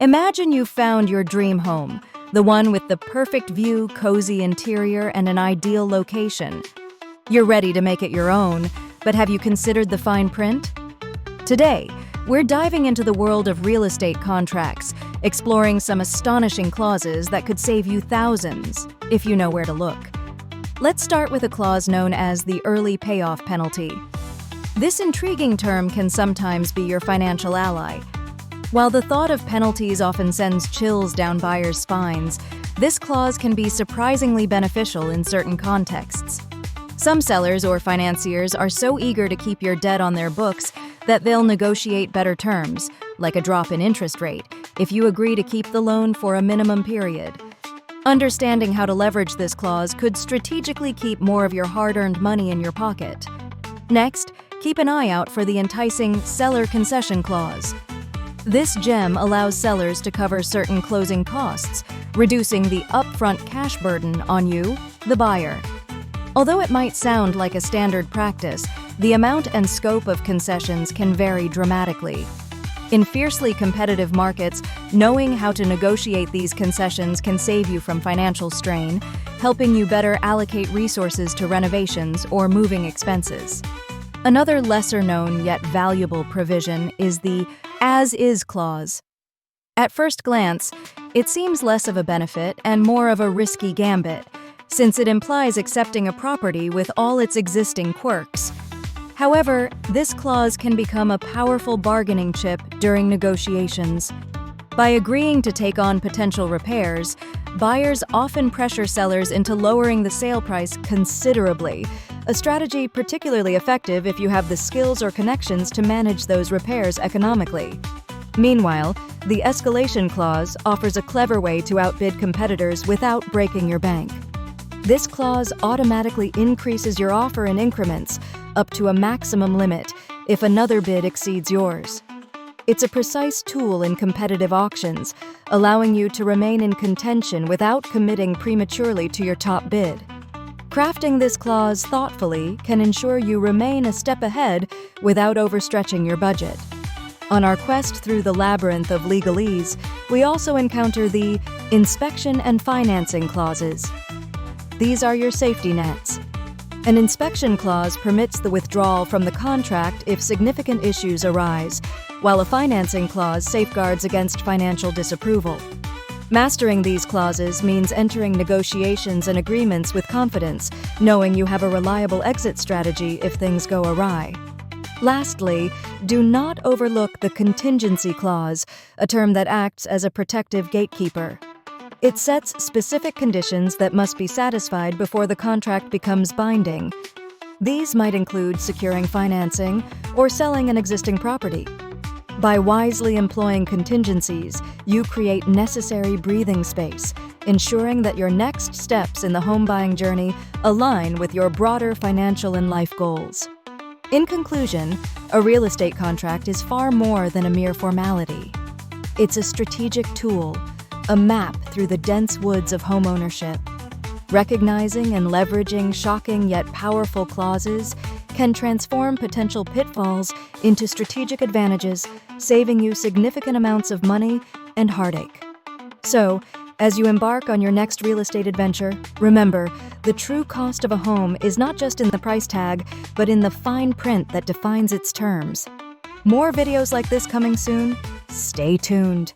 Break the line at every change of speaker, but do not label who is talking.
Imagine you've found your dream home, the one with the perfect view, cozy interior, and an ideal location. You're ready to make it your own, but have you considered the fine print? Today, we're diving into the world of real estate contracts, exploring some astonishing clauses that could save you thousands, if you know where to look. Let's start with a clause known as the early payoff penalty. This intriguing term can sometimes be your financial ally. While the thought of penalties often sends chills down buyers' spines, this clause can be surprisingly beneficial in certain contexts. Some sellers or financiers are so eager to keep your debt on their books that they'll negotiate better terms, like a drop in interest rate, if you agree to keep the loan for a minimum period. Understanding how to leverage this clause could strategically keep more of your hard-earned money in your pocket. Next, keep an eye out for the enticing Seller Concession Clause. This gem allows sellers to cover certain closing costs, reducing the upfront cash burden on you, the buyer. Although it might sound like a standard practice, the amount and scope of concessions can vary dramatically. In fiercely competitive markets, knowing how to negotiate these concessions can save you from financial strain, helping you better allocate resources to renovations or moving expenses. Another lesser-known yet valuable provision is the as-is clause. At first glance, it seems less of a benefit and more of a risky gambit, since it implies accepting a property with all its existing quirks. However, this clause can become a powerful bargaining chip during negotiations. By agreeing to take on potential repairs, buyers often pressure sellers into lowering the sale price considerably, a strategy particularly effective if you have the skills or connections to manage those repairs economically. Meanwhile, the Escalation Clause offers a clever way to outbid competitors without breaking your bank. This clause automatically increases your offer in increments, up to a maximum limit, if another bid exceeds yours. It's a precise tool in competitive auctions, allowing you to remain in contention without committing prematurely to your top bid. Crafting this clause thoughtfully can ensure you remain a step ahead without overstretching your budget. On our quest through the labyrinth of legalese, we also encounter the inspection and financing clauses. These are your safety nets. An inspection clause permits the withdrawal from the contract if significant issues arise, while a financing clause safeguards against financial disapproval. Mastering these clauses means entering negotiations and agreements with confidence, knowing you have a reliable exit strategy if things go awry. Lastly, do not overlook the Contingency Clause, a term that acts as a protective gatekeeper. It sets specific conditions that must be satisfied before the contract becomes binding. These might include securing financing or selling an existing property. By wisely employing contingencies, you create necessary breathing space, ensuring that your next steps in the home buying journey align with your broader financial and life goals. In conclusion, a real estate contract is far more than a mere formality. It's a strategic tool, a map through the dense woods of homeownership. Recognizing and leveraging shocking yet powerful clauses can transform potential pitfalls into strategic advantages, saving you significant amounts of money and heartache. So, as you embark on your next real estate adventure, remember, the true cost of a home is not just in the price tag, but in the fine print that defines its terms. More videos like this coming soon. Stay tuned.